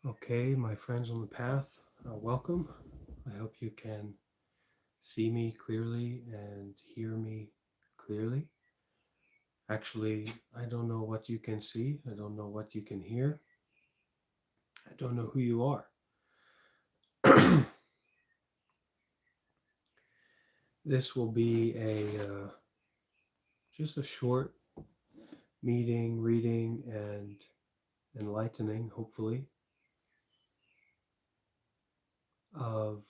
Okay, my friends on the path, welcome. I hope you can see me clearly and hear me clearly. Actually, I don't know what you can see, I don't know what you can hear, I don't know who you are. This will be just a short meeting, reading, and enlightening, hopefully, of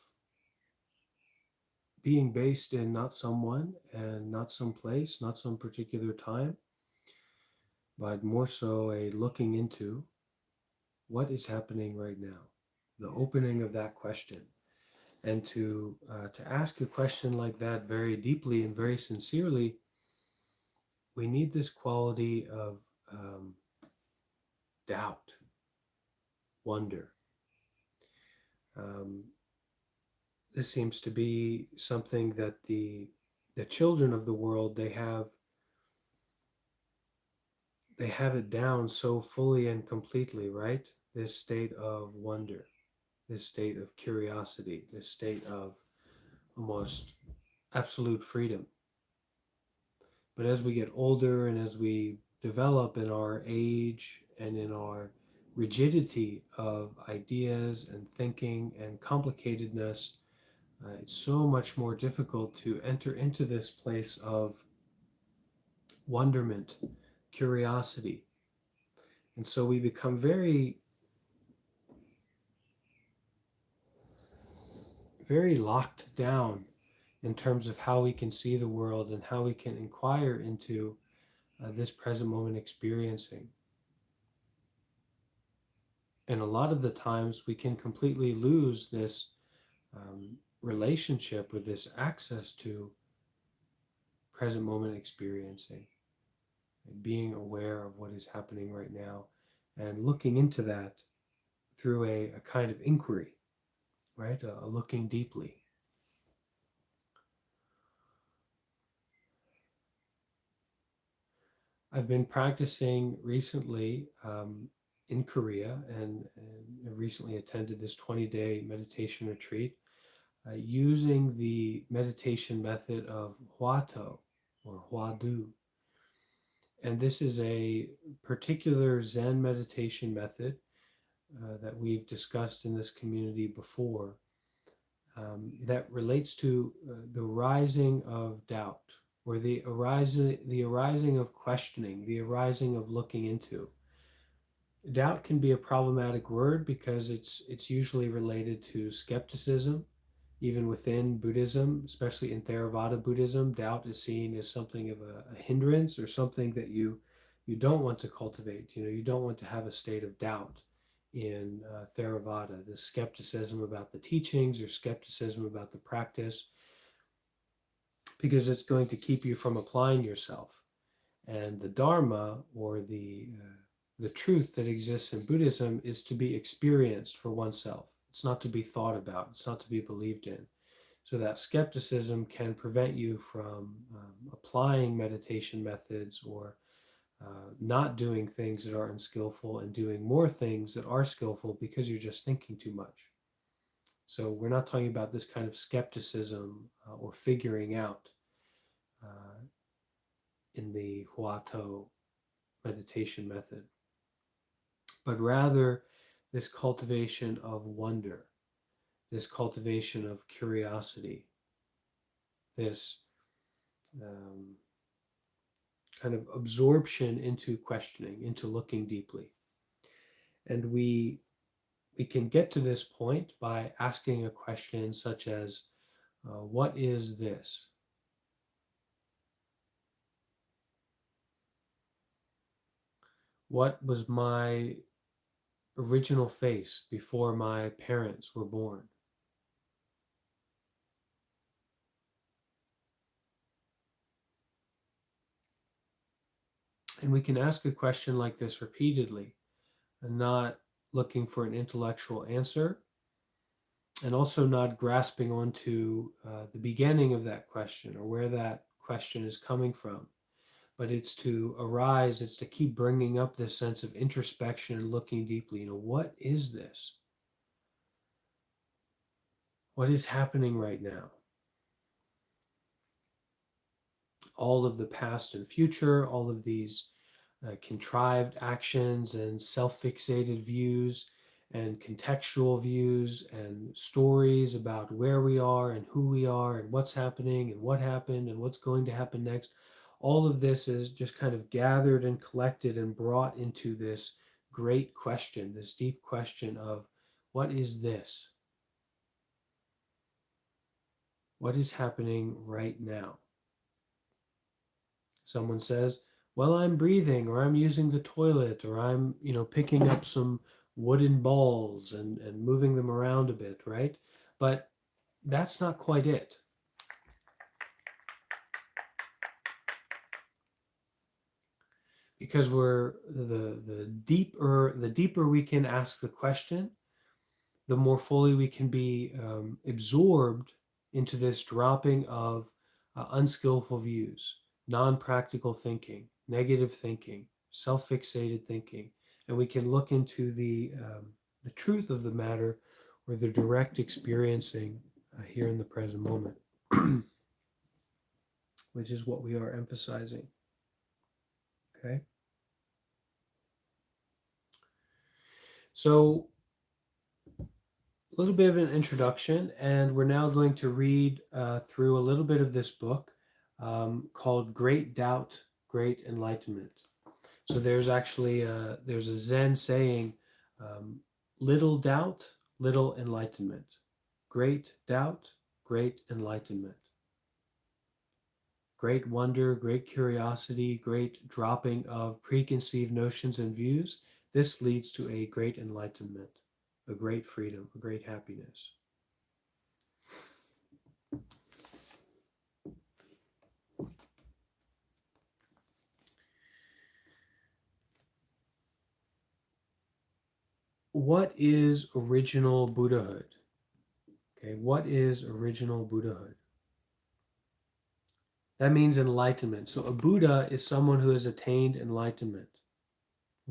being based in not someone and not some place, not some particular time, but more so a looking into what is happening right now, the opening of that question, and to ask a question like that very deeply and very sincerely, we need this quality of um, doubt, wonder. Um, this seems to be something that the children of the world, they have it down so fully and completely, right? This state of wonder, this state of curiosity, this state of almost absolute freedom. But as we get older and as we develop in our age and in our rigidity of ideas and thinking and complicatedness, it's so much more difficult to enter into this place of wonderment, curiosity. And so we become very, very locked down in terms of how we can see the world and how we can inquire into this present moment experiencing. And a lot of the times we can completely lose this relationship with this access to present moment experiencing and being aware of what is happening right now and looking into that through a kind of inquiry, right? A looking deeply. I've been practicing recently in Korea and recently attended this 20-day meditation retreat using the meditation method of Hwato or Hwadu. And this is a particular Zen meditation method that we've discussed in this community before that relates to the rising of doubt or the arising of questioning, the arising of looking into. Doubt can be a problematic word because it's usually related to skepticism. Even within Buddhism, especially in Theravada Buddhism, doubt is seen as something of a hindrance or something that you don't want to cultivate. You don't want to have a state of doubt in Theravada, the skepticism about the teachings or skepticism about the practice, because it's going to keep you from applying yourself. And the Dharma, or the truth that exists in Buddhism, is to be experienced for oneself. It's not to be thought about. It's not to be believed in. So that skepticism can prevent you from applying meditation methods or not doing things that are unskillful and doing more things that are skillful because you're just thinking too much. So we're not talking about this kind of skepticism or figuring out uh, in the Huato meditation method, but rather this cultivation of wonder, this cultivation of curiosity, this um, kind of absorption into questioning, into looking deeply. And we can get to this point by asking a question such as, what is this? What was my original face before my parents were born? And we can ask a question like this repeatedly and not looking for an intellectual answer, and also not grasping onto the beginning of that question or where that question is coming from, but it's to arise, it's to keep bringing up this sense of introspection and looking deeply. What is this? What is happening right now? All of the past and future, all of these contrived actions and self-fixated views and contextual views and stories about where we are and who we are and what's happening and what happened and what's going to happen next. All of this is just kind of gathered and collected and brought into this great question, this deep question of what is this? What is happening right now? Someone says, well, I'm breathing, or I'm using the toilet, or I'm, picking up some wooden balls and moving them around a bit, right? But that's not quite it. Because we're the deeper we can ask the question, the more fully we can be absorbed into this dropping of unskillful views, non-practical thinking, negative thinking, self-fixated thinking, and we can look into the truth of the matter, or the direct experiencing here in the present moment, which is what we are emphasizing. Okay, so a little bit of an introduction, and we're now going to read through a little bit of this book called Great Doubt, Great Enlightenment. So there's actually there's a Zen saying, little doubt, little enlightenment. Great doubt, great enlightenment. Great wonder, great curiosity, great dropping of preconceived notions and views. This leads to a great enlightenment, a great freedom, a great happiness. What is original Buddhahood? Okay, what is original Buddhahood? That means enlightenment. So a Buddha is someone who has attained enlightenment.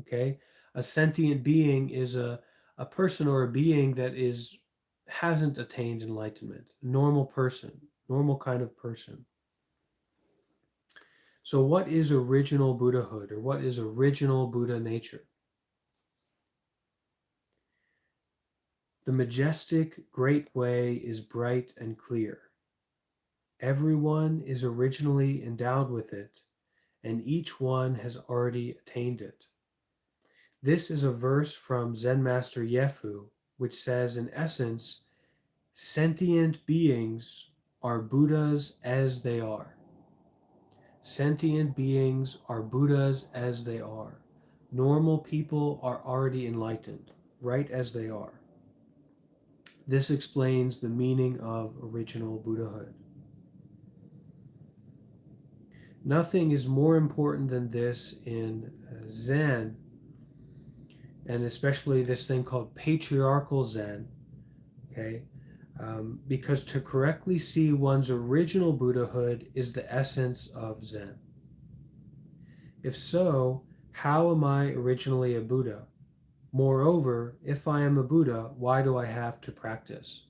Okay, a sentient being is a person or a being that hasn't attained enlightenment. Normal person, normal kind of person. So what is original Buddhahood, or what is original Buddha nature? The majestic great way is bright and clear. Everyone is originally endowed with it, and each one has already attained it. This is a verse from Zen Master Yefu, which says, in essence, sentient beings are Buddhas as they are. Sentient beings are Buddhas as they are. Normal people are already enlightened, right as they are. This explains the meaning of original Buddhahood. Nothing is more important than this in Zen, and especially this thing called patriarchal Zen, okay? Because to correctly see one's original Buddhahood is the essence of Zen. If so, how am I originally a Buddha? Moreover, if I am a Buddha, why do I have to practice?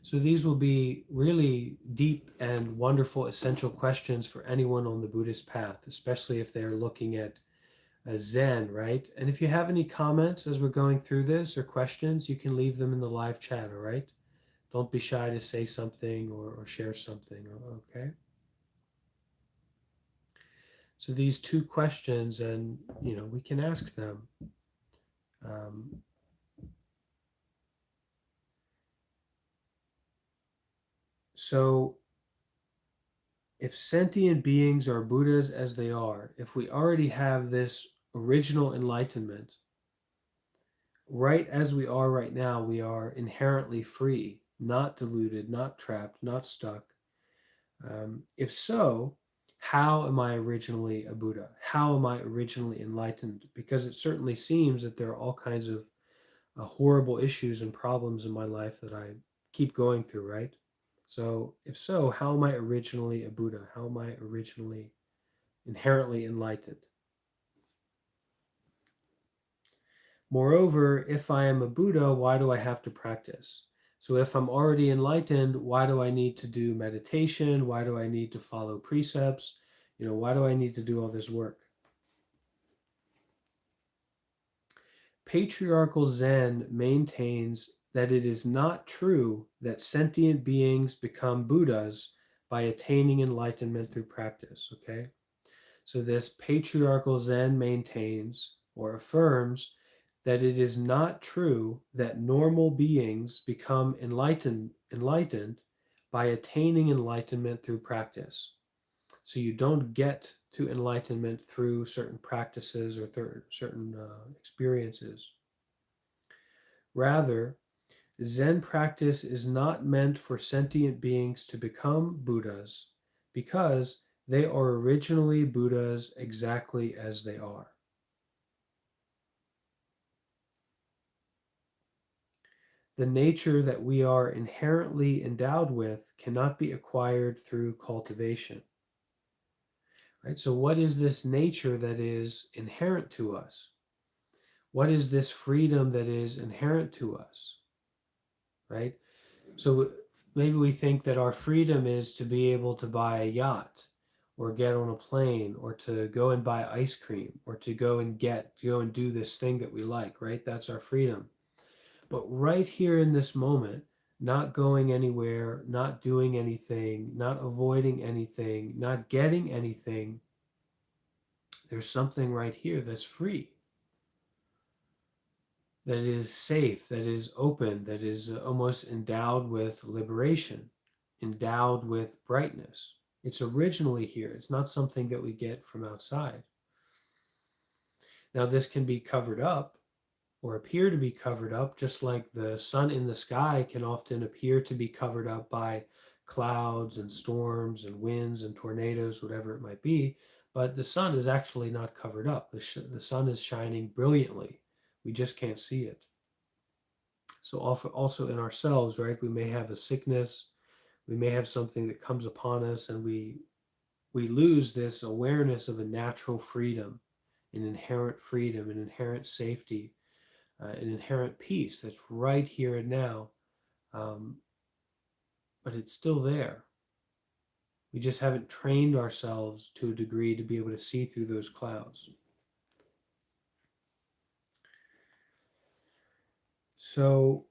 So these will be really deep and wonderful essential questions for anyone on the Buddhist path, especially if they're looking at Zen, right? And if you have any comments as we're going through this, or questions, you can leave them in the live chat, all right? Don't be shy to say something or share something, okay? So these two questions, and we can ask them. Um, so if sentient beings are Buddhas as they are, if we already have this original enlightenment, right as we are right now, we are inherently free, not deluded, not trapped, not stuck. If so, how am I originally a Buddha? How am I originally enlightened? Because it certainly seems that there are all kinds of horrible issues and problems in my life that I keep going through, right? So, if so, how am I originally a Buddha? How am I originally inherently enlightened. Moreover, if I am a Buddha, why do I have to practice? So if I'm already enlightened, why do I need to do meditation? Why do I need to follow precepts? Why do I need to do all this work? Patriarchal Zen maintains that it is not true that sentient beings become Buddhas by attaining enlightenment through practice, okay? So this patriarchal Zen maintains or affirms that it is not true that normal beings become enlightened by attaining enlightenment through practice. So you don't get to enlightenment through certain practices or certain experiences. Rather, Zen practice is not meant for sentient beings to become Buddhas because they are originally Buddhas exactly as they are. The nature that we are inherently endowed with cannot be acquired through cultivation. Right? So what is this nature that is inherent to us? What is this freedom that is inherent to us? Right? So maybe we think that our freedom is to be able to buy a yacht or get on a plane or to go and buy ice cream or to go and do this thing that we like, right? That's our freedom. But right here in this moment, not going anywhere, not doing anything, not avoiding anything, not getting anything, there's something right here that's free, that is safe, that is open, that is almost endowed with liberation, endowed with brightness. It's originally here. It's not something that we get from outside. Now, this can be covered up or appear to be covered up, just like the sun in the sky can often appear to be covered up by clouds and storms and winds and tornadoes, whatever it might be. But the sun is actually not covered up. The sun is shining brilliantly. We just can't see it. So also in ourselves, right, we may have a sickness, we may have something that comes upon us, and we lose this awareness of a natural freedom, an inherent safety, an inherent peace that's right here and now, but it's still there. We just haven't trained ourselves to a degree to be able to see through those clouds. So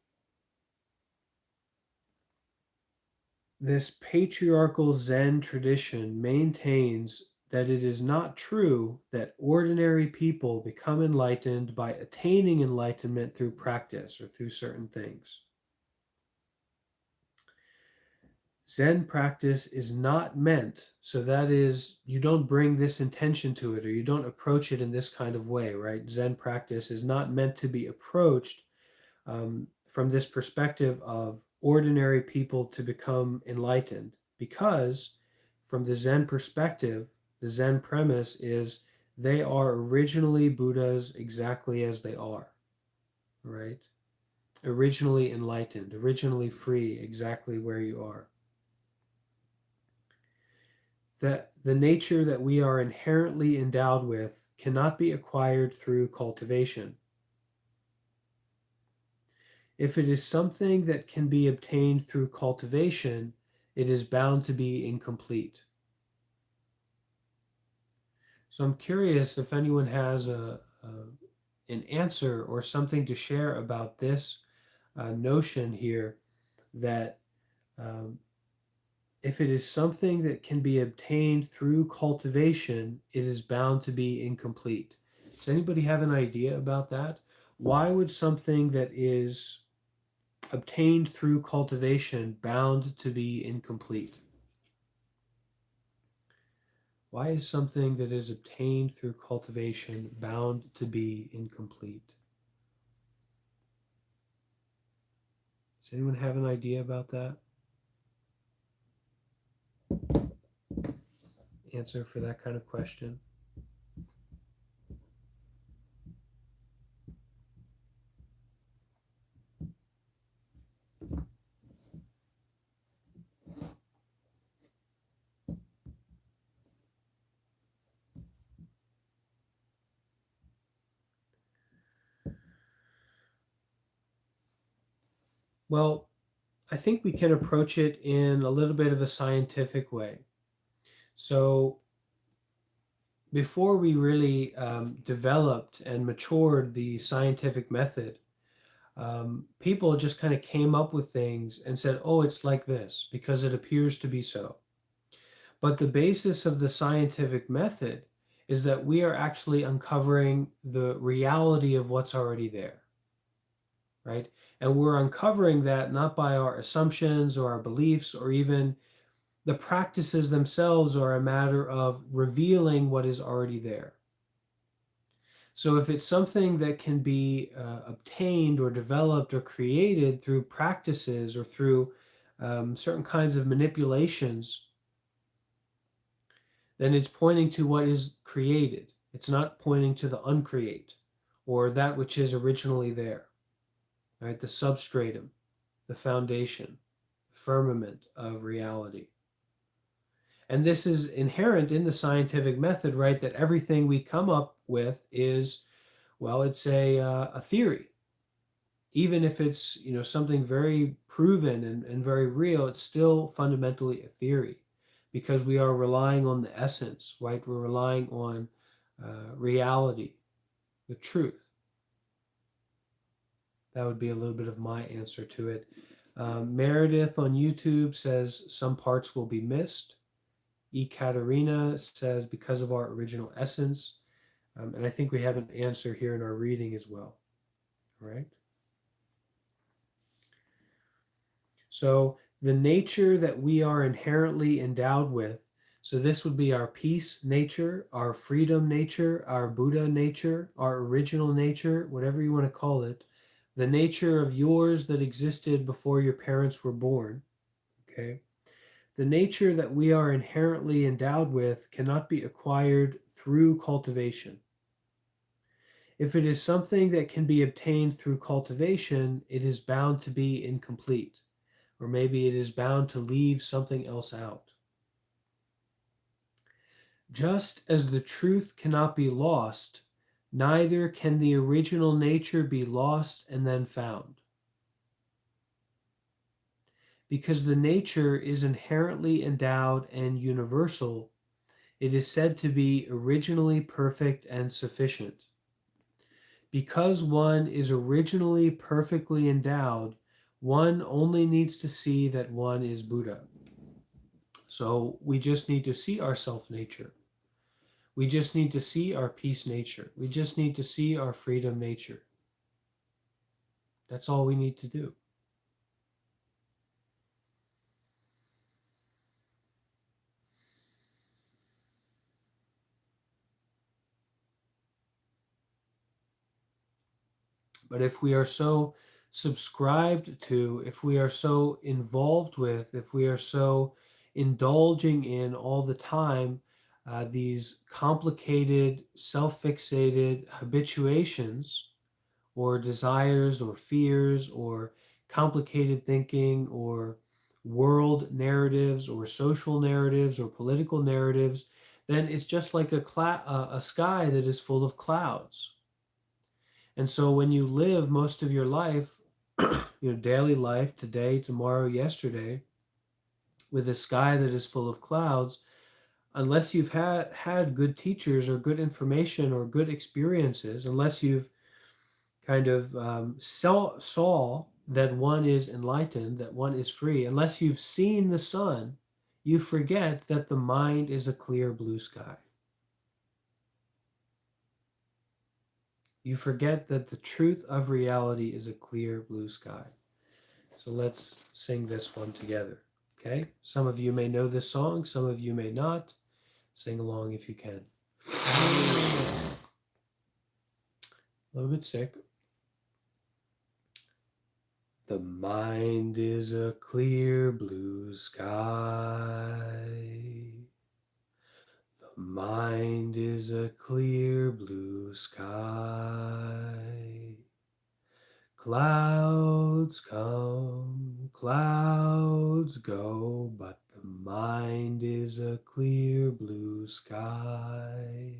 this patriarchal Zen tradition maintains that it is not true that ordinary people become enlightened by attaining enlightenment through practice or through certain things. Zen practice is not meant, so that is, you don't bring this intention to it or you don't approach it in this kind of way, right? Zen practice is not meant to be approached from this perspective of ordinary people to become enlightened, because from the Zen perspective, the Zen premise is they are originally Buddhas exactly as they are, right? Originally enlightened, originally free, exactly where you are. That the nature that we are inherently endowed with cannot be acquired through cultivation. If it is something that can be obtained through cultivation, it is bound to be incomplete. So I'm curious if anyone has an answer or something to share about this notion here that if it is something that can be obtained through cultivation, it is bound to be incomplete. Does anybody have an idea about that? Why would something that is obtained through cultivation bound to be incomplete? Why is something that is obtained through cultivation bound to be incomplete? Does anyone have an idea about that? Answer for that kind of question? Well, I think we can approach it in a little bit of a scientific way. So, before we really developed and matured the scientific method, people just kind of came up with things and said, oh, it's like this because it appears to be so. But the basis of the scientific method is that we are actually uncovering the reality of what's already there, right? And we're uncovering that not by our assumptions or our beliefs or even the practices themselves are a matter of revealing what is already there. So if it's something that can be obtained or developed or created through practices or through certain kinds of manipulations, then it's pointing to what is created. It's not pointing to the uncreate or that which is originally there, right? The substratum, the foundation, firmament of reality. And this is inherent in the scientific method, right? That everything we come up with is, well, it's a theory. Even if it's, something very proven and very real, it's still fundamentally a theory because we are relying on the essence, right? We're relying on reality, the truth. That would be a little bit of my answer to it. Meredith on YouTube says some parts will be missed. Katerina says because of our original essence. And I think we have an answer here in our reading as well. All right. So the nature that we are inherently endowed with, so this would be our peace nature, our freedom nature, our Buddha nature, our original nature, whatever you want to call it, the nature of yours that existed before your parents were born, okay? The nature that we are inherently endowed with cannot be acquired through cultivation. If it is something that can be obtained through cultivation, it is bound to be incomplete, or maybe it is bound to leave something else out. Just as the truth cannot be lost, neither can the original nature be lost and then found. Because the nature is inherently endowed and universal, it is said to be originally perfect and sufficient. Because one is originally perfectly endowed, one only needs to see that one is Buddha. So we just need to see our self nature. We just need to see our peace nature. We just need to see our freedom nature. That's all we need to do. But if we are so subscribed to, if we are so involved with, if we are so indulging in all the time these complicated, self fixated habituations or desires or fears or complicated thinking or world narratives or social narratives or political narratives, then it's just like a sky that is full of clouds. And so when you live most of your life, daily life, today, tomorrow, yesterday, with a sky that is full of clouds, unless you've had good teachers or good information or good experiences, unless you've kind of saw that one is enlightened, that one is free, unless you've seen the sun, you forget that the mind is a clear blue sky. You forget that the truth of reality is a clear blue sky. So let's sing this one together. Okay? Some of you may know this song, some of you may not. Sing along if you can. A little bit sick. The mind is a clear blue sky. The mind is a clear blue sky. Clouds come, clouds go, but the mind is a clear blue sky.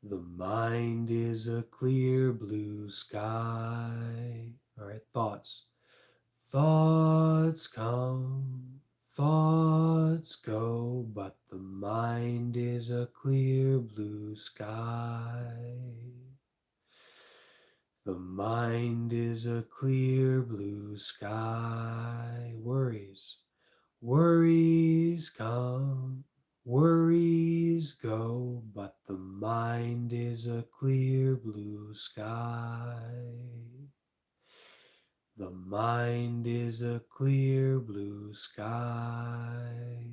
The mind is a clear blue sky. All right, thoughts. Thoughts come, thoughts go, but the mind is a clear blue sky. The mind is a clear blue sky. Worries, worries come, worries go, but the mind is a clear blue sky. The mind is a clear blue sky.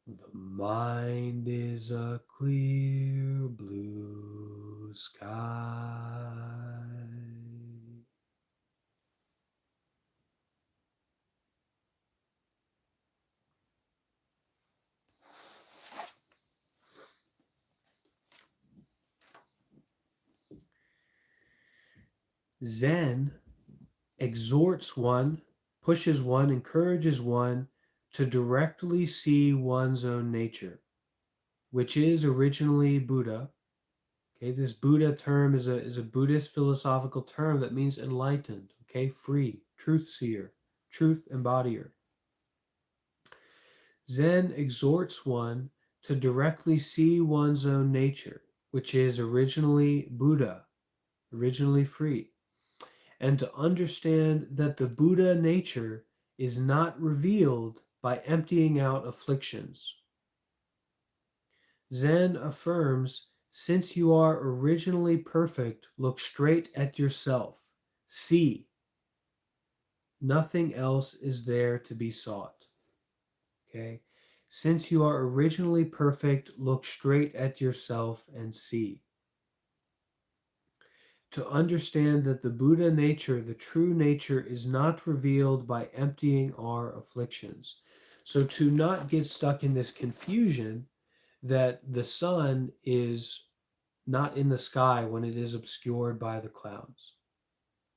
The mind is a clear blue sky. Zen exhorts one, pushes one, encourages one to directly see one's own nature, which is originally Buddha. Okay, this Buddha term is a Buddhist philosophical term that means enlightened, okay, free, truth seer, truth embodier. Zen exhorts one to directly see one's own nature, which is originally Buddha, originally free, and to understand that the Buddha nature is not revealed by emptying out afflictions. Zen affirms, since you are originally perfect, look straight at yourself. See. Nothing else is there to be sought. Okay? Since you are originally perfect, look straight at yourself and see. To understand that the Buddha nature, the true nature, is not revealed by emptying our afflictions. So to not get stuck in this confusion that the sun is not in the sky when it is obscured by the clouds.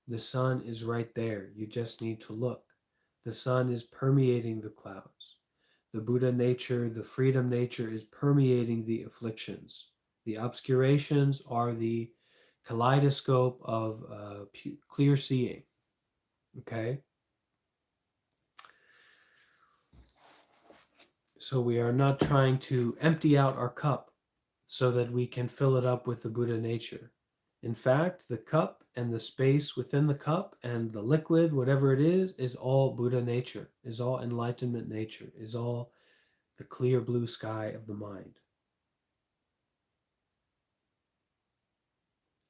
The sun is right there. You just need to look. The sun is permeating the clouds. The Buddha nature, the freedom nature is permeating the afflictions. The obscurations are the kaleidoscope of clear seeing. Okay? So we are not trying to empty out our cup so that we can fill it up with the Buddha nature. In fact, the cup and the space within the cup and the liquid, whatever it is all Buddha nature, is all enlightenment nature, is all the clear blue sky of the mind.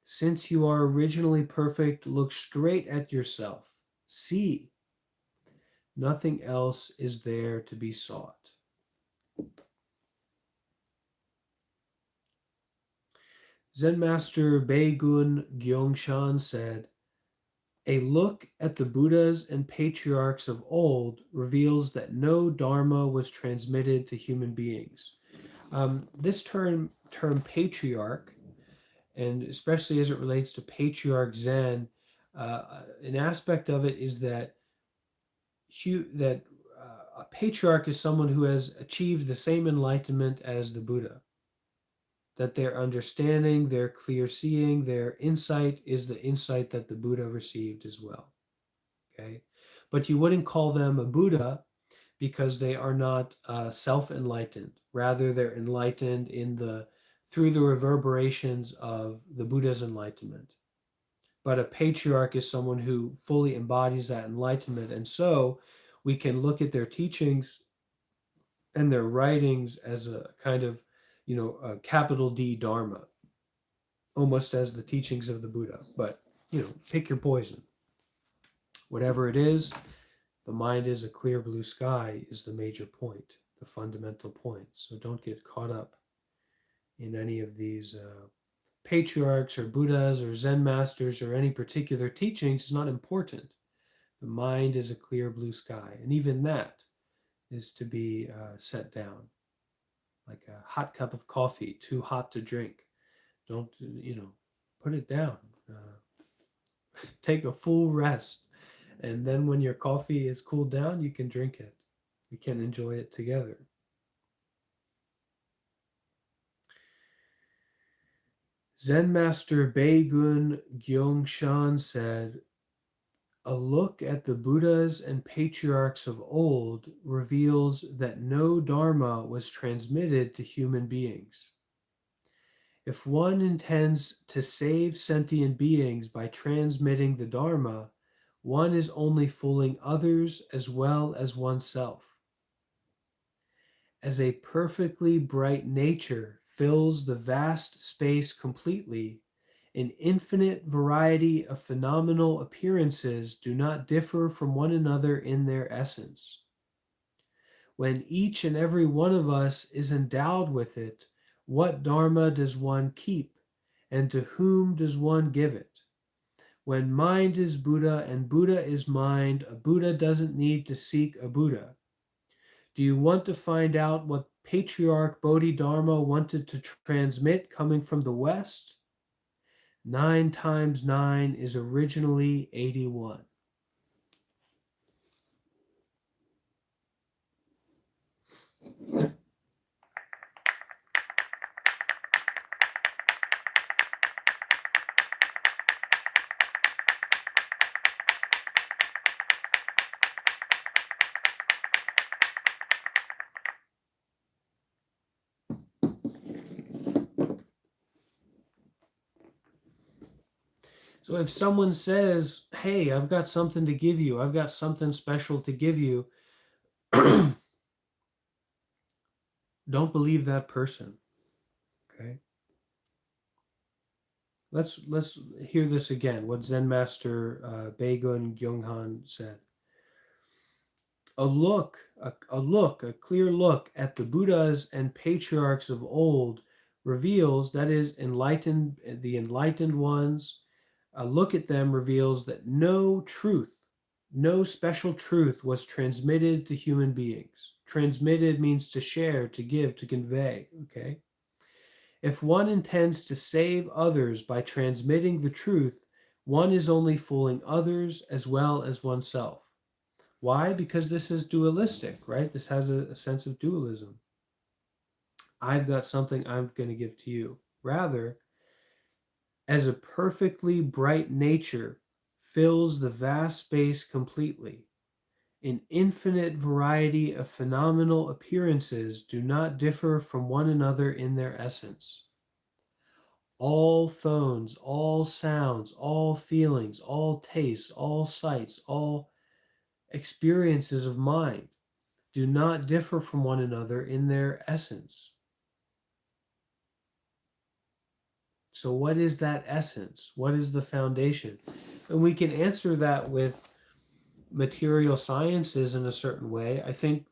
Since you are originally perfect, look straight at yourself. See. Nothing else is there to be sought. Zen Master Beigun Gyongshan said, a look at the Buddhas and patriarchs of old reveals that no Dharma was transmitted to human beings. This term patriarch, and especially as it relates to patriarch Zen, an aspect of it is that a patriarch is someone who has achieved the same enlightenment as the Buddha. That their understanding, their clear seeing, their insight is the insight that the Buddha received as well. Okay, but you wouldn't call them a Buddha because they are not self-enlightened. Rather, they're enlightened through the reverberations of the Buddha's enlightenment. But a patriarch is someone who fully embodies that enlightenment, and so we can look at their teachings and their writings as a kind of, a capital D Dharma, almost as the teachings of the Buddha. But, pick your poison. Whatever it is, the mind is a clear blue sky is the major point, the fundamental point. So don't get caught up in any of these patriarchs or Buddhas or Zen masters or any particular teachings. It's not important. The mind is a clear blue sky. And even that is to be set down. Like a hot cup of coffee, too hot to drink. Don't, put it down. Take a full rest. And then when your coffee is cooled down, you can drink it. We can enjoy it together. Zen Master Beigun Gyongshan said, A look at the Buddhas and patriarchs of old reveals that no Dharma was transmitted to human beings. If one intends to save sentient beings by transmitting the Dharma, one is only fooling others as well as oneself. As a perfectly bright nature fills the vast space completely, an infinite variety of phenomenal appearances do not differ from one another in their essence. When each and every one of us is endowed with it, what Dharma does one keep, and to whom does one give it? When mind is Buddha and Buddha is mind, a Buddha doesn't need to seek a Buddha. Do you want to find out what Patriarch Bodhidharma wanted to transmit coming from the West? 9 times 9 is originally 81. So if someone says, hey, I've got something to give you, I've got something special to give you, don't believe that person. Okay? Let's hear this again, what Zen Master Beigun Gyonghan said. A clear look at the Buddhas and patriarchs of old reveals, that is, the enlightened ones, a look at them reveals that no truth, no special truth was transmitted to human beings. Transmitted means to share, to give, to convey, okay? If one intends to save others by transmitting the truth, one is only fooling others as well as oneself. Why? Because this is dualistic, right? This has a sense of dualism. I've got something I'm going to give to you. Rather, as a perfectly bright nature fills the vast space completely, an infinite variety of phenomenal appearances do not differ from one another in their essence. All phones, all sounds, all feelings, all tastes, all sights, all experiences of mind do not differ from one another in their essence. So, what is that essence? What is the foundation? And we can answer that with material sciences in a certain way. I think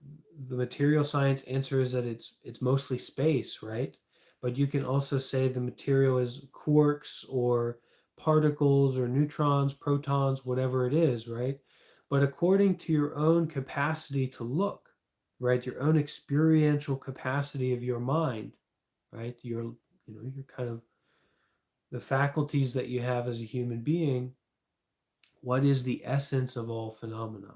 the material science answer is that it's mostly space, right? But you can also say the material is quarks or particles or neutrons, protons, whatever it is, right? But according to your own capacity to look, right, your own experiential capacity of your mind, right, your kind of the faculties that you have as a human being, what is the essence of all phenomena?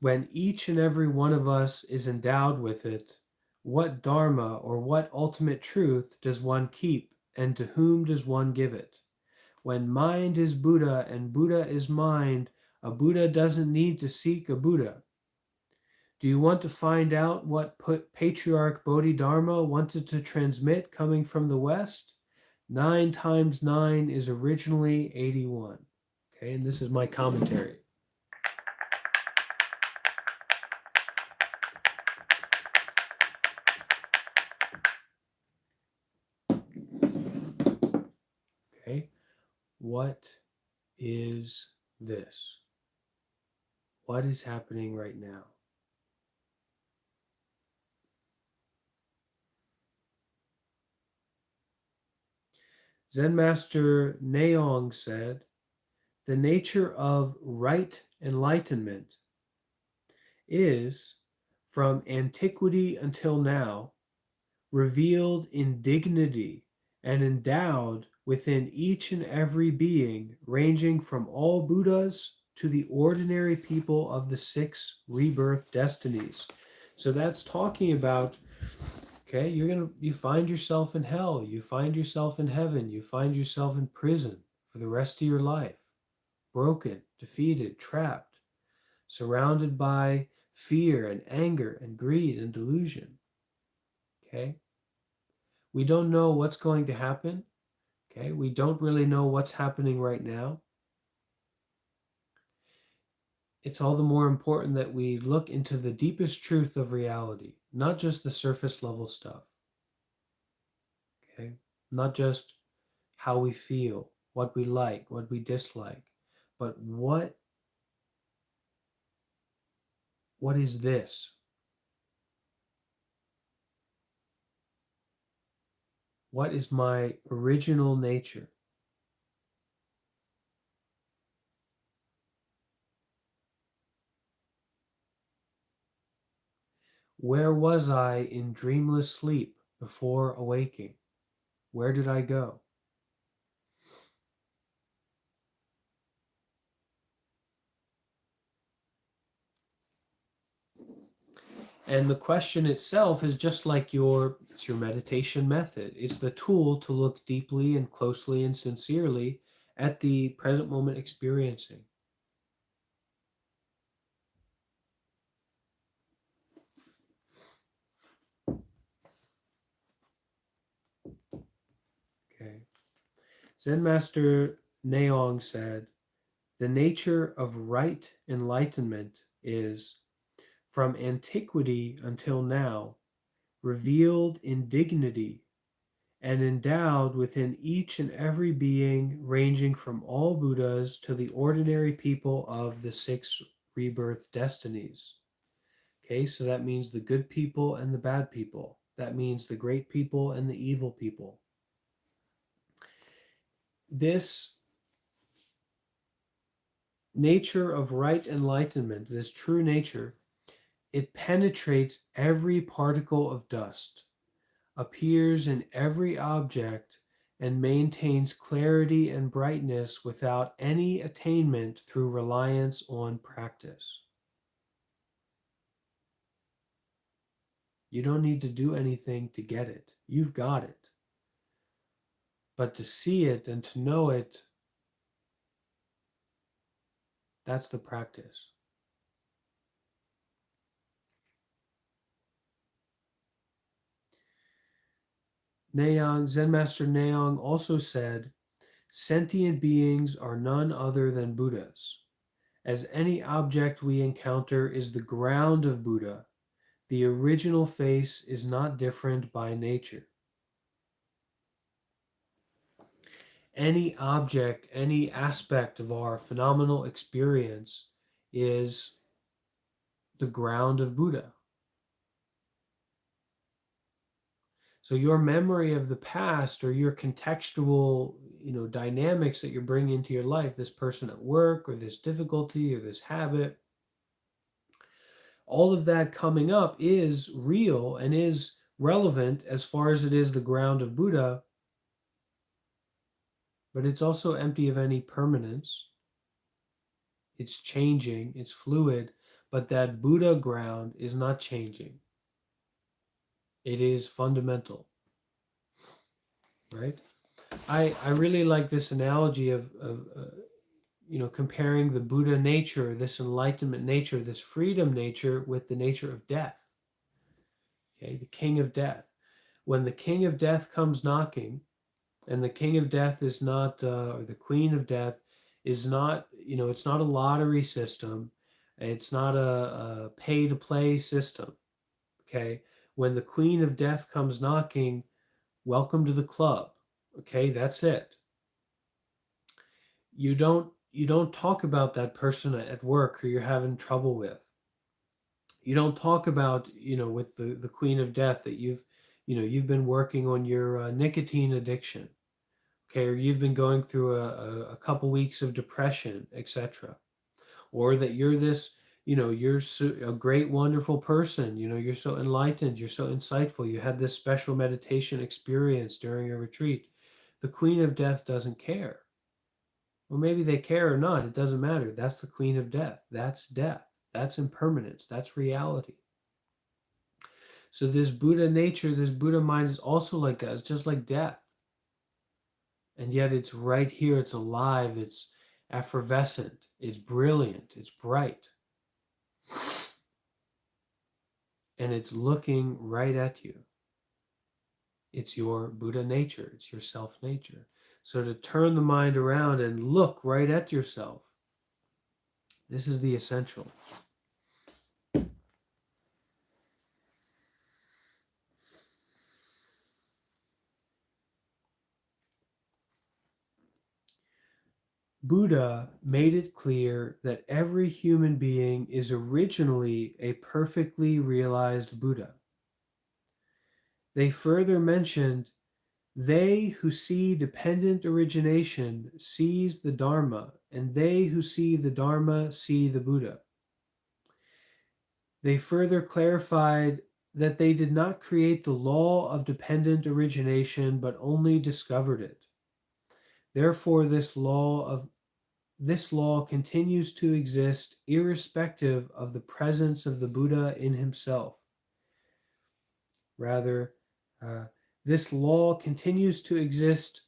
When each and every one of us is endowed with it, what Dharma or what ultimate truth does one keep, and to whom does one give it? When mind is Buddha and Buddha is mind, a Buddha doesn't need to seek a Buddha. Do you want to find out what Patriarch Bodhidharma wanted to transmit coming from the West? 9 times 9 is originally 81. Okay, and this is my commentary. Okay, what is this? What is happening right now? Zen Master Naong said, the nature of right enlightenment is, from antiquity until now, revealed in dignity and endowed within each and every being, ranging from all Buddhas to the ordinary people of the 6 rebirth destinies. So that's talking about, okay, you find yourself in hell, you find yourself in heaven, you find yourself in prison for the rest of your life, broken, defeated, trapped, surrounded by fear and anger and greed and delusion. Okay? We don't know what's going to happen. Okay? We don't really know what's happening right now. It's all the more important that we look into the deepest truth of reality, not just the surface level stuff. Okay? Not just how we feel, what we like, what we dislike, but what is this? What is my original nature? Where was I in dreamless sleep before awaking? Where did I go? And the question itself is just like it's your meditation method. It's the tool to look deeply and closely and sincerely at the present moment experiencing. Okay. Zen Master Neong said, the nature of right enlightenment is, from antiquity until now, revealed in dignity and endowed within each and every being, ranging from all Buddhas to the ordinary people of the six rebirth destinies. Okay, so that means the good people and the bad people. That means the great people and the evil people. This nature of right enlightenment, this true nature, it penetrates every particle of dust, appears in every object, and maintains clarity and brightness without any attainment through reliance on practice. You don't need to do anything to get it. You've got it. But to see it and to know it, that's the practice. Naong, Zen Master Naong also said, sentient beings are none other than Buddhas. As any object we encounter is the ground of Buddha, the original face is not different by nature. Any object, any aspect of our phenomenal experience is the ground of Buddha. So your memory of the past or your contextual, dynamics that you're bringing into your life, this person at work or this difficulty or this habit, all of that coming up is real and is relevant as far as it is the ground of Buddha, but it's also empty of any permanence. It's changing, it's fluid, but that Buddha ground is not changing. It is fundamental, right? I really like this analogy of comparing the Buddha nature, this enlightenment nature, this freedom nature with the nature of death. Okay, the king of death. When the king of death comes knocking, and the king of death is not, or the queen of death is not, it's not a lottery system. It's not a pay to play system. Okay. When the queen of death comes knocking, welcome to the club. Okay. That's it. You don't talk about that person at work who you're having trouble with. You don't talk about, with the queen of death that you've been working on your nicotine addiction. Okay, or you've been going through a couple weeks of depression, etc. Or that you're this, you're a great, wonderful person, you're so enlightened, you're so insightful, you had this special meditation experience during a retreat. The queen of death doesn't care. Or maybe they care or not, it doesn't matter. That's the queen of death. That's death. That's impermanence. That's reality. So this Buddha nature, this Buddha mind is also like that. It's just like death. And yet it's right here, it's alive, it's effervescent, it's brilliant, it's bright. And it's looking right at you. It's your Buddha nature, it's your self nature. So to turn the mind around and look right at yourself, this is the essential. Buddha made it clear that every human being is originally a perfectly realized Buddha. They further mentioned, they who see dependent origination sees the Dharma, and they who see the Dharma see the Buddha. They further clarified that they did not create the law of dependent origination, but only discovered it. Therefore, this law continues to exist irrespective of the presence of the Buddha in himself. Rather, this law continues to exist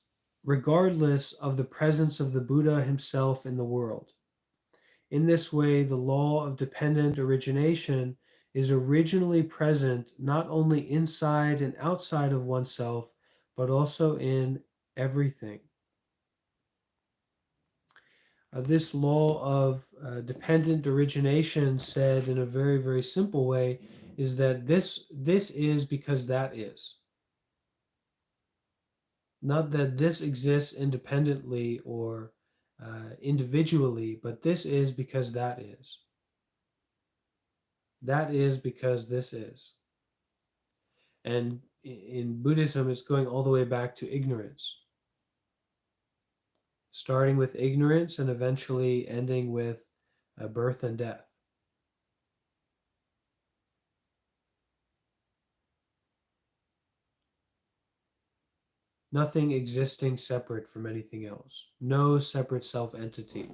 regardless of the presence of the Buddha himself in the world. In this way, the law of dependent origination is originally present not only inside and outside of oneself, but also in everything. This law of dependent origination, said in a very, very simple way, is that this is because that is. Not that this exists independently or individually, but this is because that is. That is because this is. And in Buddhism, it's going all the way back to ignorance. Starting with ignorance and eventually ending with birth and death. Nothing existing separate from anything else. No separate self-entity.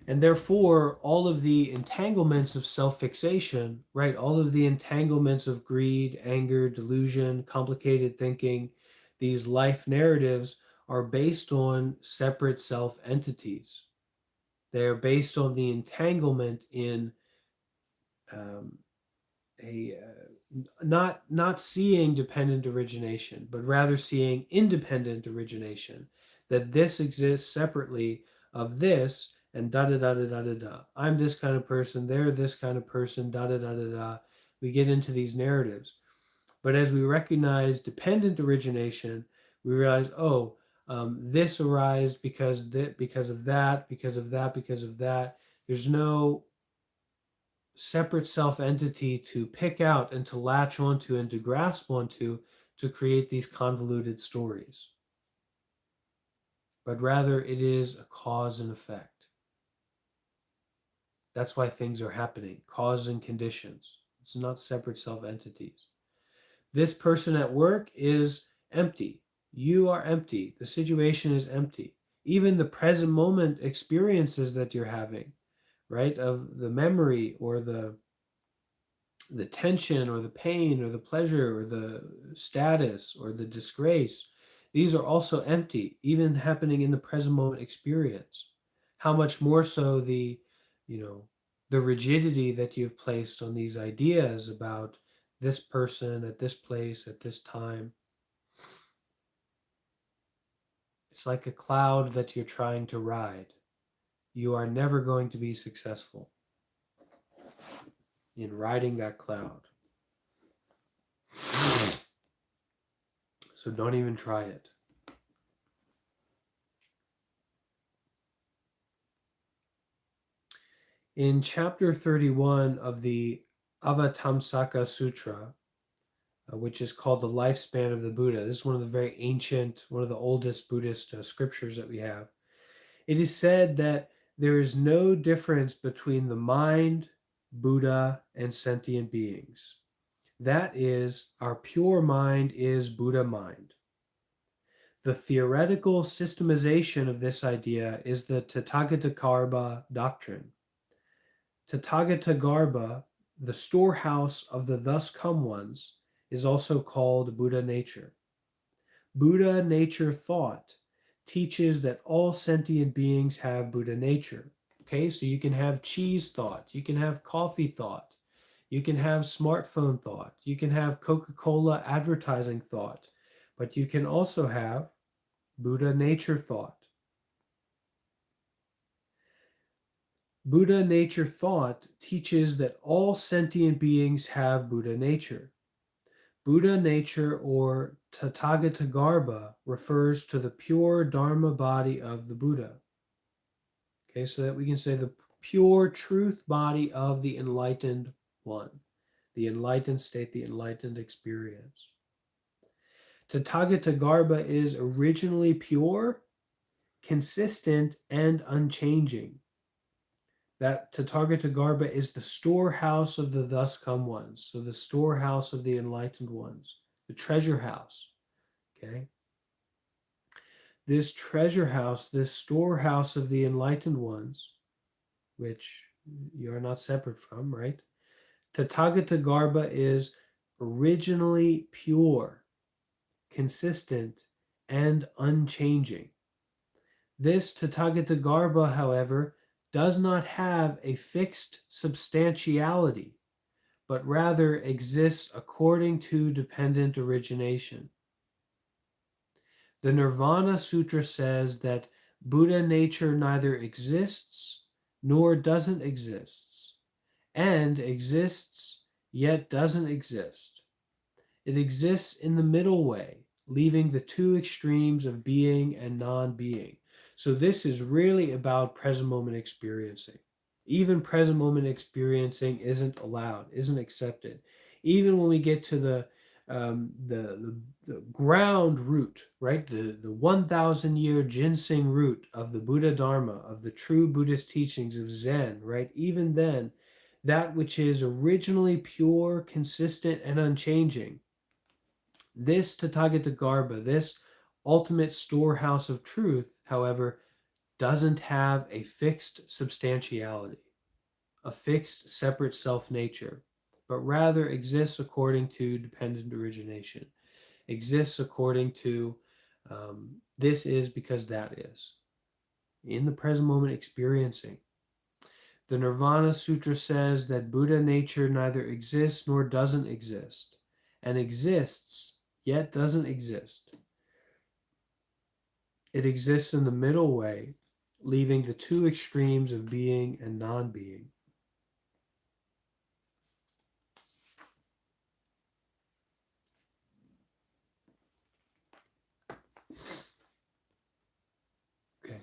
And therefore, all of the entanglements of self-fixation, right, all of the entanglements of greed, anger, delusion, complicated thinking, these life narratives are based on separate self-entities. They are based on the entanglement in not seeing dependent origination, but rather seeing independent origination, that this exists separately of this, and da da da da da da da. I'm this kind of person, they're this kind of person, da da da da da. We get into these narratives. But as we recognize dependent origination, we realize, oh, this arises because of that, because of that, because of that. There's no separate self-entity to pick out and to latch onto and to grasp onto to create these convoluted stories. But rather, it is a cause and effect. That's why things are happening, cause and conditions. It's not separate self-entities. This person at work is empty. You are empty. The situation is empty. Even the present moment experiences that you're having, right, of the memory or the tension or the pain or the pleasure or the status or the disgrace, these are also empty, even happening in the present moment experience. How much more so the, the rigidity that you've placed on these ideas about this person at this place at this time. It's like a cloud that you're trying to ride. You are never going to be successful in riding that cloud. So don't even try it. In chapter 31 of the Avatamsaka Sutra, which is called the lifespan of the Buddha, this is one of the very ancient, one of the oldest Buddhist scriptures that we have. It is said that there is no difference between the mind, Buddha, and sentient beings. That is, our pure mind is Buddha mind. The theoretical systemization of this idea is the Tathagatagarbha doctrine. Tathagatagarbha the storehouse of the thus come ones, is also called Buddha nature. Buddha nature thought teaches that all sentient beings have Buddha nature. Okay, so you can have cheese thought, you can have coffee thought, you can have smartphone thought, you can have Coca-Cola advertising thought, but you can also have Buddha nature thought. Buddha nature thought teaches that all sentient beings have Buddha nature. Buddha nature, or Tathagatagarbha, refers to the pure Dharma body of the Buddha. Okay, so that we can say the pure truth body of the enlightened one, the enlightened state, the enlightened experience. Tathagatagarbha is originally pure, consistent, and unchanging. That Tathagatagarbha is the storehouse of the thus come ones, so the storehouse of the enlightened ones, the treasure house. Okay. This treasure house, this storehouse of the enlightened ones, which you are not separate from, right? Tathagatagarbha is originally pure, consistent, and unchanging. This Tathagatagarbha, however, does not have a fixed substantiality, but rather exists according to dependent origination. The Nirvana Sutra says that Buddha nature neither exists nor doesn't exist, and exists yet doesn't exist. It exists in the middle way, leaving the two extremes of being and non-being. So this is really about present moment experiencing. Even present moment experiencing isn't allowed, isn't accepted. Even when we get to the ground root, right? The 1,000-year ginseng root of the Buddha Dharma, of the true Buddhist teachings of Zen, right? Even then, that which is originally pure, consistent, and unchanging, this Tathagatagarbha, this ultimate storehouse of truth, however, doesn't have a fixed substantiality, a fixed separate self-nature, but rather exists according to dependent origination, exists according to this is because that is. In the present moment experiencing. The Nirvana Sutra says that Buddha nature neither exists nor doesn't exist, and exists yet doesn't exist. It exists in the middle way, leaving the two extremes of being and non-being. Okay,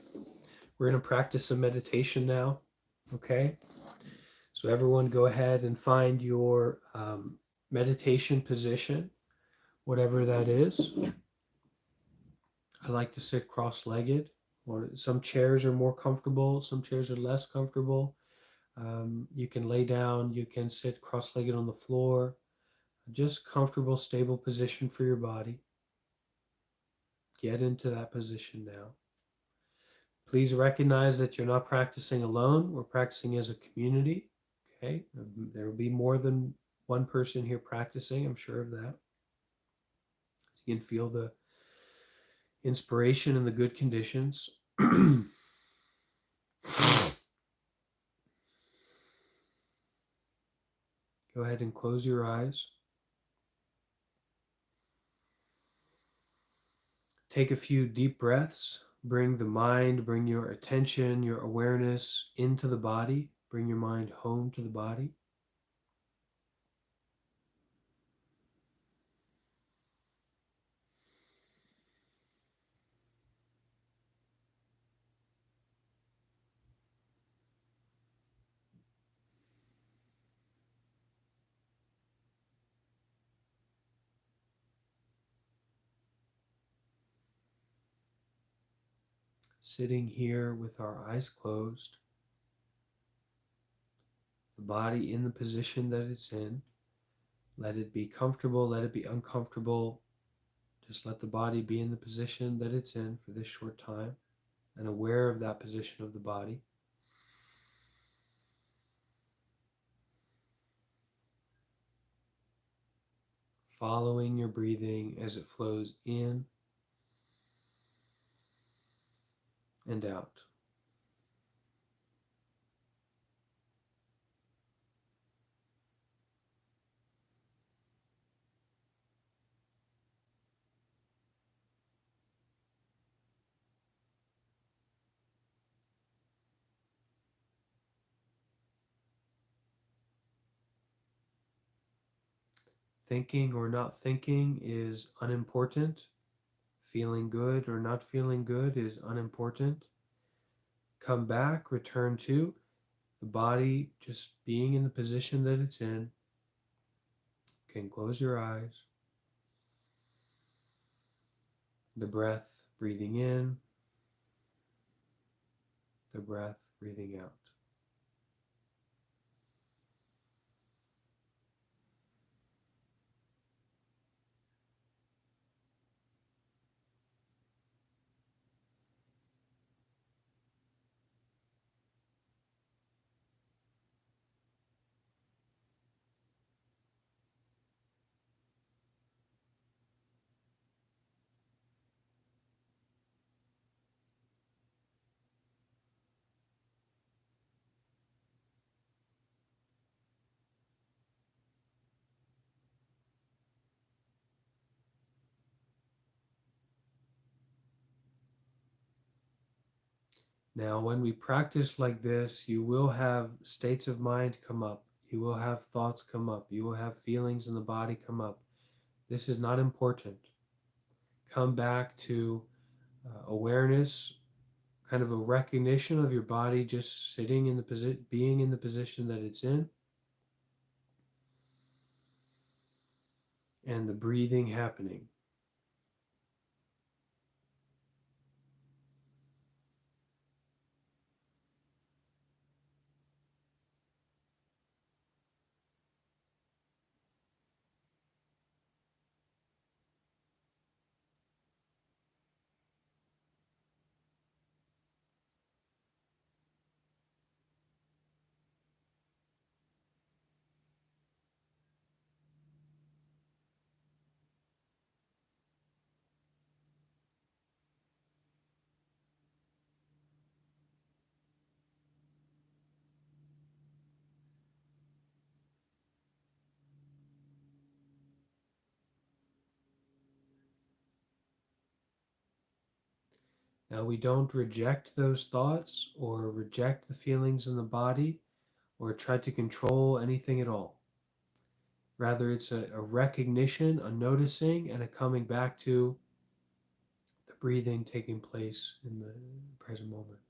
we're going to practice some meditation now. Okay, so everyone go ahead and find your meditation position, whatever that is. I like to sit cross-legged. Some chairs are more comfortable, some chairs are less comfortable. You can lay down, you can sit cross-legged on the floor. Just comfortable, stable position for your body. Get into that position now. Please recognize that you're not practicing alone. We're practicing as a community. Okay, there will be more than one person here practicing, I'm sure of that. You can feel the inspiration and the good conditions. Go ahead and close your eyes. Take a few deep breaths. Bring the mind, bring your attention, your awareness into the body. Bring your mind home to the body. Sitting here with our eyes closed, the body in the position that it's in. Let it be comfortable, let it be uncomfortable. Just let the body be in the position that it's in for this short time and aware of that position of the body. following your breathing as it flows in and out. Thinking or not thinking is unimportant. Feeling good or not feeling good is unimportant. Come back, return to the body just being in the position that it's in. You can close your eyes. The breath breathing in, the breath breathing out. Now, when we practice like this, you will have states of mind come up. You will have thoughts come up. You will have feelings in the body come up. This is not important. Come back to awareness, kind of a recognition of your body just sitting in the position, being in the position that it's in, and the breathing happening. Now, we don't reject those thoughts or reject the feelings in the body or try to control anything at all. Rather, it's a recognition, a noticing, and a coming back to the breathing taking place in the present moment.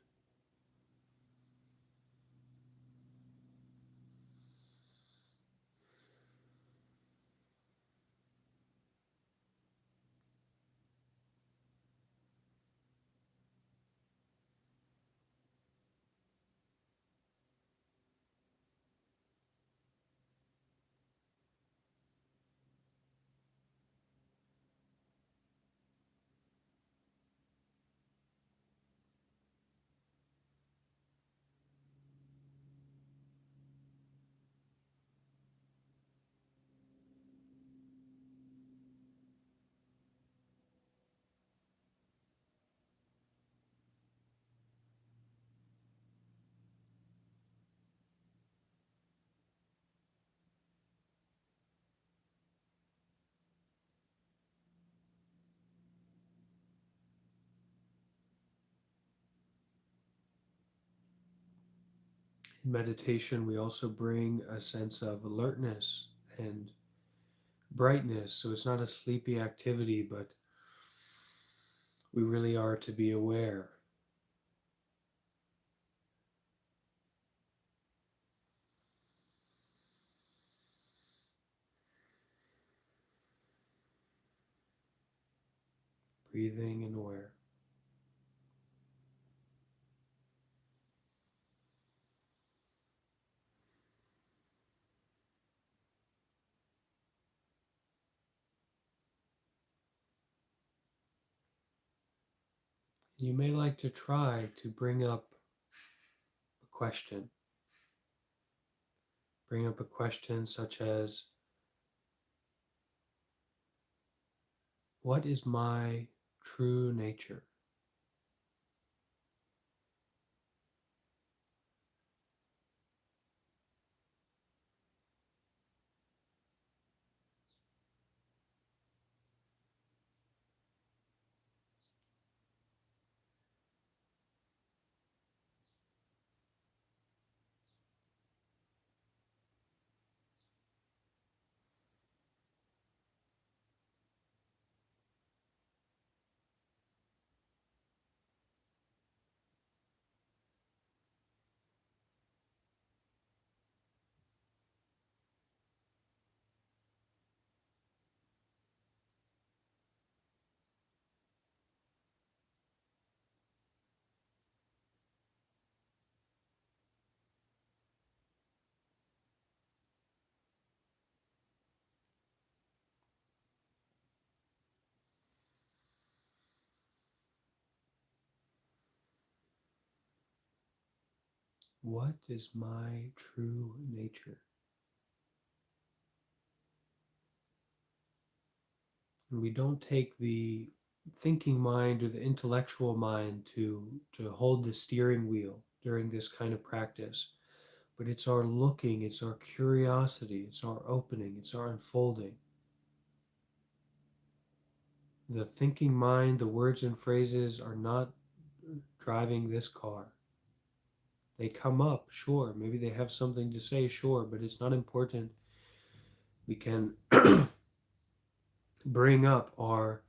In meditation, we also bring a sense of alertness and brightness. So it's not a sleepy activity, but we really are to be aware. Breathing and aware. You may like to try to bring up a question. Bring up a question such as, What is my true nature? What is my true nature? And we don't take the thinking mind or the intellectual mind to hold the steering wheel during this kind of practice, but it's our looking, it's our curiosity, it's our opening, it's our unfolding. The thinking mind, the words and phrases are not driving this car. They come up, sure, maybe they have something to say, sure, but it's not important. We can bring up our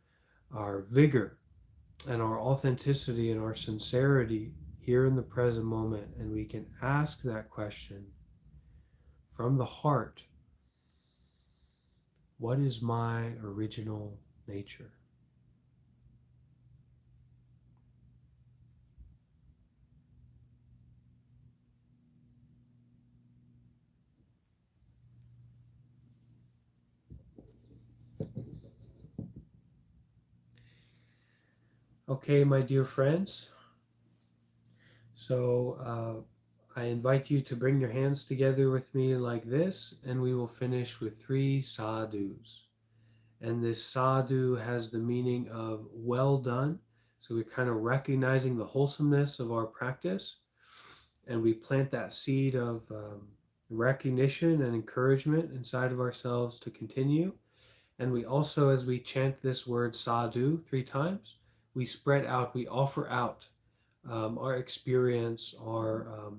vigor and our authenticity and our sincerity here in the present moment, and we can ask that question from the heart: what is my original nature? Okay, my dear friends, so I invite you to bring your hands together with me like this, and we will finish with 3 sadhus. And this sadhu has the meaning of well done. So we're kind of recognizing the wholesomeness of our practice, and we plant that seed of recognition and encouragement inside of ourselves to continue. And we also, as we chant this word sadhu 3 times, we spread out, we offer out our experience, our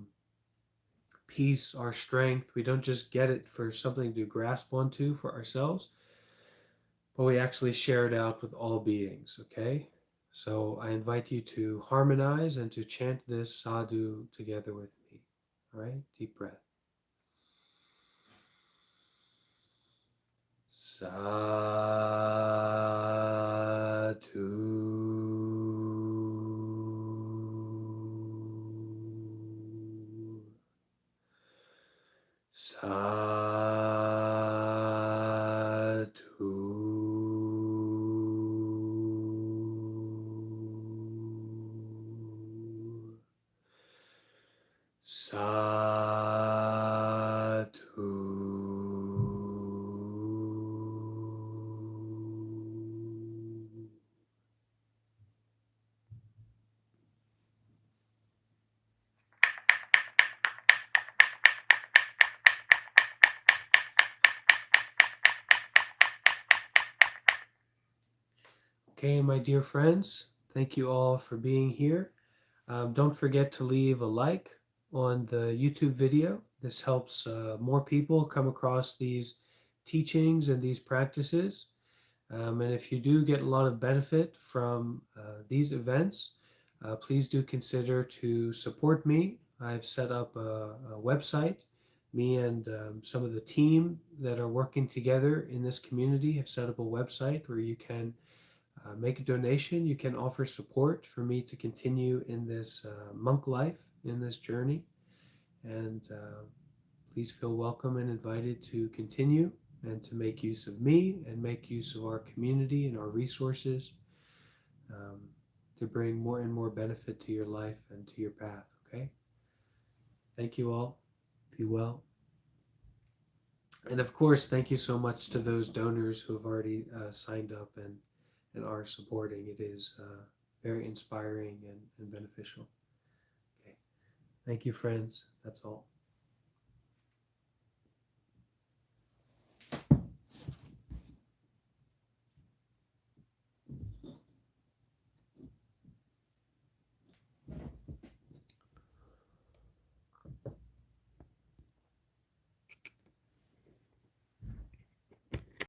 peace, our strength. We don't just get it for something to grasp onto for ourselves, but we actually share it out with all beings, okay? So I invite you to harmonize and to chant this sadhu together with me. All right, deep breath. Sadhu. Sadhu. Sadhu. Okay, my dear friends, thank you all for being here. Don't forget to leave a like on the YouTube video. This helps more people come across these teachings and these practices. And if you do get a lot of benefit from these events, please do consider to support me. I've set up a website. Me and some of the team that are working together in this community have set up a website where you can make a donation. You can offer support for me to continue in this monk life, in this journey. And please feel welcome and invited to continue and to make use of me and make use of our community and our resources um, to bring more and more benefit to your life and to your path. Okay? Thank you all. Be well. And of course, thank you so much to those donors who have already signed up and and are supporting. It is very inspiring and beneficial. Okay. Thank you, friends. That's all.